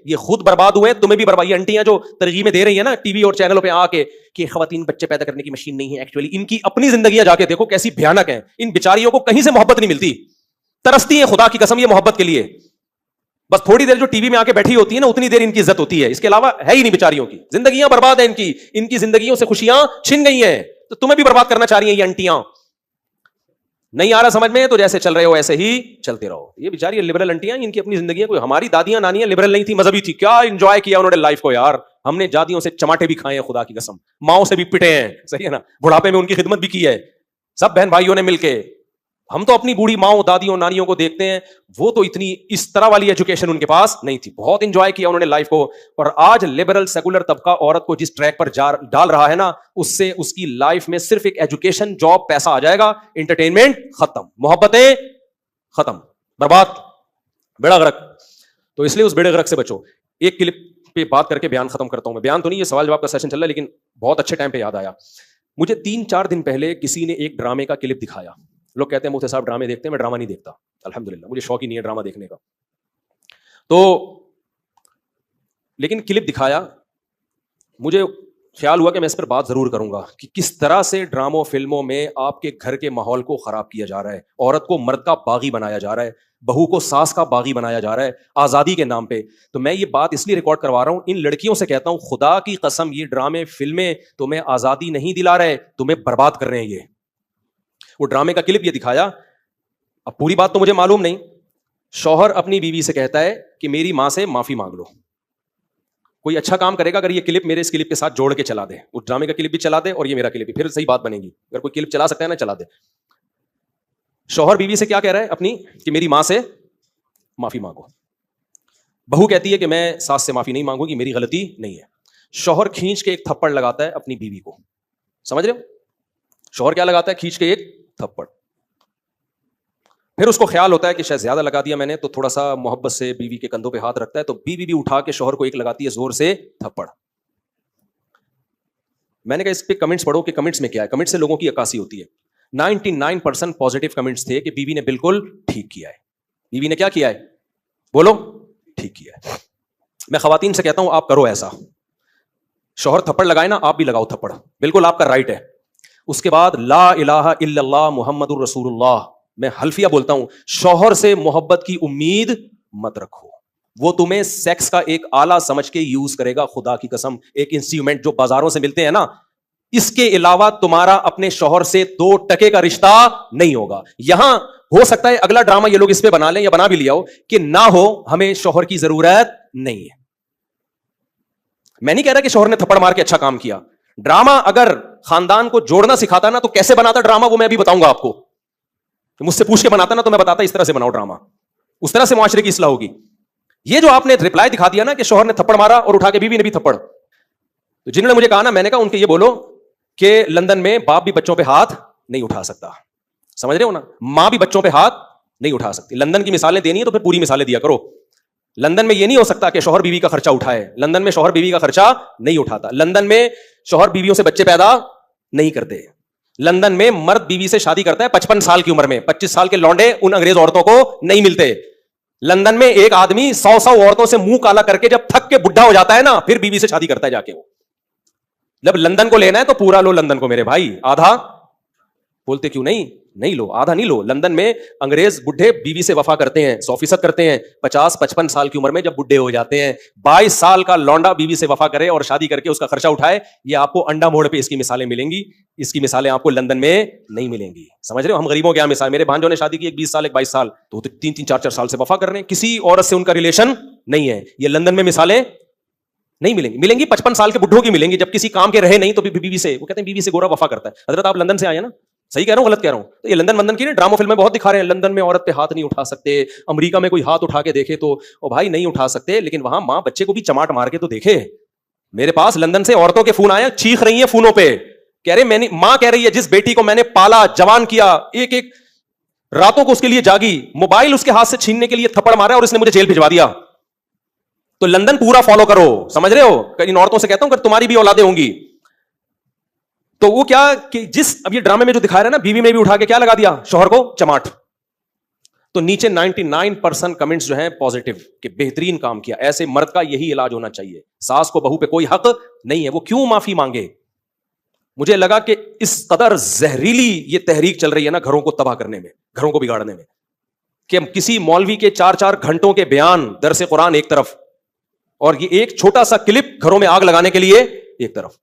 یہ خود برباد ہوئے, تمہیں بھی برباد. یہ انٹیاں جو ترغیبیں دے رہی ہیں نا ٹی وی اور چینلوں پہ آ کے کہ خواتین بچے پیدا کرنے کی مشین نہیں ہے, ایکچولی ان کی اپنی زندگیاں جا کے دیکھو کیسی بھیانک ہیں. ان بیچاریوں کو کہیں سے محبت نہیں ملتی, ترستی ہیں خدا کی قسم یہ محبت کے لیے. بس تھوڑی دیر جو ٹی وی میں آ کے بیٹھی ہوتی ہے نا, اتنی دیر ان کی عزت ہوتی ہے, اس کے علاوہ ہے ہی نہیں. بیچاریوں کی زندگیاں برباد ہیں, ان کی زندگیوں سے خوشیاں چھن گئی ہیں, تو تمہیں بھی برباد کرنا چاہ رہی ہیں یہ انٹیاں. نہیں آ رہا سمجھ میں تو جیسے چل رہے ہو ایسے ہی چلتے رہو. یہ بیچاری لبرل انٹیاں, ان کی اپنی زندگیاں, کوئی ہماری دادیاں نانیاں لبرل نہیں تھی, مذہبی تھی, کیا انجوائے کیا انہوں نے لائف کو یار. ہم نے جادیوں سے چماٹے بھی کھائے ہیں خدا کی قسم, ماؤں سے بھی پٹے ہیں, صحیح ہے نا, بڑھاپے میں ان کی خدمت بھی کی ہے سب بہن بھائیوں نے مل کے. ہم تو اپنی بوڑھی ماؤں دادیوں نانیوں کو دیکھتے ہیں, وہ تو اتنی اس طرح والی ایجوکیشن ان کے پاس نہیں تھی, بہت انجوائے کیا انہوں نے لائف کو. اور آج لبرل سیکولر طبقہ عورت کو جس ٹریک پر ڈال رہا ہے نا, اس سے اس کی لائف میں صرف ایک ایجوکیشن, جاب, پیسہ آ جائے گا, انٹرٹینمنٹ ختم, محبتیں ختم, برباد, بیڑا غرق. تو اس لیے اس بیڑے غرق سے بچو. ایک کلپ پہ بات کر کے بیان ختم کرتا ہوں میں. بیان تو نہیں, یہ سوال جواب کا سیشن چل رہا ہے, لیکن بہت اچھے ٹائم پہ یاد آیا مجھے. 3-4 دن پہلے کسی نے ایک ڈرامے کا کلپ دکھایا. لوگ کہتے ہیں مفتی صاحب ڈرامے دیکھتے ہیں, میں ڈرامہ نہیں دیکھتا الحمدللہ, مجھے شوق ہی نہیں ہے ڈرامہ دیکھنے کا. تو لیکن کلپ دکھایا, مجھے خیال ہوا کہ میں اس پر بات ضرور کروں گا کہ کس طرح سے ڈراموں فلموں میں آپ کے گھر کے ماحول کو خراب کیا جا رہا ہے, عورت کو مرد کا باغی بنایا جا رہا ہے, بہو کو ساس کا باغی بنایا جا رہا ہے آزادی کے نام پہ. تو میں یہ بات اس لیے ریکارڈ کروا رہا ہوں, ان لڑکیوں سے کہتا ہوں خدا کی قسم یہ ڈرامے فلمیں تمہیں آزادی نہیں دلا رہے, تمہیں برباد کر رہے ہیں. یہ وہ ڈرامے کا کلپ یہ دکھایا, اب پوری بات تو مجھے معلوم نہیں. شوہر اپنی بیوی سے کہتا ہے کہ میری ماں سے معافی مانگ لو. کوئی اچھا کام کرے گا اگر یہ کلپ میرے اس کلپ کے ساتھ جوڑ کے چلا دے, اس ڈرامے کا کلپ بھی چلا دے اور یہ میرا کلپ بھی, پھر صحیح بات بنے گی. اگر کوئی کلپ چلا سکتا ہے نا چلا دے. شوہر بیوی سے کیا کہہ رہا ہے اپنی, کہ میری ماں سے معافی مانگو. بہو کہتی ہے کہ میں ساس سے معافی نہیں مانگوں گی, میری غلطی نہیں ہے. شوہر کھینچ کے ایک تھپڑ لگاتا ہے اپنی بیوی کو, سمجھ رہے ہو. شوہر کیا لگاتا ہے, کھینچ کے ایک تھپڑ. پھر اس کو خیال ہوتا ہے کہ شاید زیادہ لگا دیا میں نے, تو تھوڑا سا محبت سے بیوی کے کندھوں پہ ہاتھ رکھتا ہے, تو بیوی بھی اٹھا کے شوہر کو ایک لگاتی ہے زور سے تھپڑ. میں نے کہا اس پہ کمنٹس پڑھو کہ کمنٹس میں کیا ہے. کمنٹ سے لوگوں کی عکاسی ہوتی ہے. 99% پازیٹیو کمنٹس تھے کہ بیوی نے بالکل ٹھیک کیا ہے. بیوی نے کیا کیا ہے, بولو, ٹھیک کیا ہے. میں خواتین سے کہتا ہوں آپ کرو ایسا, شوہر تھپڑ لگائے نا, آپ بھی لگاؤ تھپڑ, بالکل آپ کا رائٹ ہے. اس کے بعد لا الہ الا اللہ محمد الرسول اللہ, میں حلفیہ بولتا ہوں, شوہر سے محبت کی امید مت رکھو, وہ تمہیں سیکس کا ایک آلہ سمجھ کے یوز کرے گا خدا کی قسم, ایک انسٹرومنٹ جو بازاروں سے ملتے ہیں نا. اس کے علاوہ تمہارا اپنے شوہر سے 2 ٹکے کا رشتہ نہیں ہوگا. یہاں ہو سکتا ہے اگلا ڈرامہ یہ لوگ اس پہ بنا لیں یا بنا بھی لیا ہو کہ نہ ہو, ہمیں شوہر کی ضرورت نہیں ہے. میں نہیں کہہ رہا کہ شوہر نے تھپڑ مار کے اچھا کام کیا. ڈرامہ اگر خاندان کو جوڑنا سکھاتا نا تو کیسے بناتا ڈرامہ, وہ میں بھی بتاؤں گا آپ کو. مجھ سے پوچھ کے بناتا نا تو میں بتاتا اس طرح سے بناؤ ڈرامہ, اس طرح سے معاشرے کی اصلاح ہوگی. یہ جو آپ نے رپلائی دکھا دیا نا کہ شوہر نے تھپڑ مارا اور اٹھا کے بیوی نے بھی تھپڑ, تو جنہوں نے مجھے کہا نا, میں نے کہا ان کے یہ بولو کہ لندن میں باپ بھی بچوں پہ ہاتھ نہیں اٹھا سکتا, سمجھ رہے ہو نا, ماں بھی بچوں پہ ہاتھ نہیں اٹھا سکتی. لندن کی مثالیں دینی ہے تو پھر پوری مثالیں دیا کرو. لندن میں یہ نہیں ہو سکتا کہ شوہر بیوی کا خرچہ اٹھائے, لندن میں شوہر بیوی کا خرچہ نہیں اٹھاتا. لندن میں شوہر بیویوں سے بچے پیدا نہیں کرتے. لندن میں مرد بیوی سے شادی کرتا ہے 55 سال کی عمر میں. 25 سال کے لونڈے ان انگریز عورتوں کو نہیں ملتے. لندن میں ایک آدمی 100 عورتوں سے منہ کالا کر کے جب تھک کے بڈھا ہو جاتا ہے نا, پھر بیوی سے شادی کرتا ہے جا کے. وہ جب لندن کو لینا ہے تو پورا لو لندن کو میرے بھائی, آدھا بولتے کیوں نہیں لو, آدھا نہیں لو. لندن میں انگریز بڈھے بیوی سے وفا کرتے ہیں, 100% کرتے ہیں. 50-55 سال کی عمر میں جب بڈھے ہو جاتے ہیں. 22 سال کا لونڈا بیوی سے وفا کرے اور شادی کر کے اس کا خرچہ اٹھائے, یہ آپ کو انڈا موڑ پہ اس کی مثالیں ملیں گی. اس کی مثالیں آپ کو لندن میں نہیں ملیں گی, سمجھ رہے ہو. ہم غریبوں کے یہاں مثال, میرے بھانجوں نے شادی کی, ایک 20 سال ایک 22 سال, تو 3-4 سال سے وفا کر رہے ہیں, کسی عورت سے ان کا ریلیشن نہیں ہے. یہ لندن میں مثالیں نہیں ملیں گی 55 سال کے بڈھوں کی ملیں گی, جب کسی کام کے رہے نہیں تو بیوی سے, وہ کہتے ہیں بیوی سے گورا وفا کرتا ہے. حضرت آپ لندن سے آئے نا, صحیح کہہ رہا ہوں غلط کہہ رہا ہوں؟ تو یہ لندن کی ڈراموں فلمیں بہت دکھا رہے ہیں, لندن میں عورت پہ ہاتھ نہیں اٹھا سکتے. امریکہ میں کوئی ہاتھ اٹھا کے دیکھے تو او بھائی نہیں اٹھا سکتے, لیکن وہاں ماں بچے کو بھی چماٹ مار کے تو دیکھے. میرے پاس لندن سے عورتوں کے فون آئے, چیخ رہی ہیں فونوں پہ, کہہ رہے ماں کہہ رہی ہے جس بیٹی کو میں نے پالا جوان کیا, ایک راتوں کو اس کے لیے جاگی, موبائل اس کے ہاتھ سے چھیننے کے لیے تھپڑ مارا اور اس نے مجھے جیل بھجوا دیا. تو لندن پورا فالو کرو, سمجھ رہے ہو. ان عورتوں سے کہتا ہوں کہ تمہاری بھی اولادیں ہوں گی تو وہ کیا کہ جس اب یہ ڈرامے میں جو دکھا رہا ہے نا, بیوی میں بھی اٹھا کے کیا لگا دیا, شوہر کو چماٹ. تو نیچے 99% کمنٹس جو ہیں پازیٹو کہ بہترین کام کیا. ایسے مرد کا یہی علاج ہونا چاہیے. ساس کو بہو پہ کوئی حق نہیں ہے, وہ کیوں معافی مانگے. مجھے لگا کہ اس قدر زہریلی یہ تحریک چل رہی ہے نا گھروں کو تباہ کرنے میں, گھروں کو بگاڑنے میں, کہ کسی مولوی کے 4 گھنٹوں کے بیان درس قرآن ایک طرف, اور یہ ایک چھوٹا سا کلپ گھروں میں آگ لگانے کے لیے ایک طرف.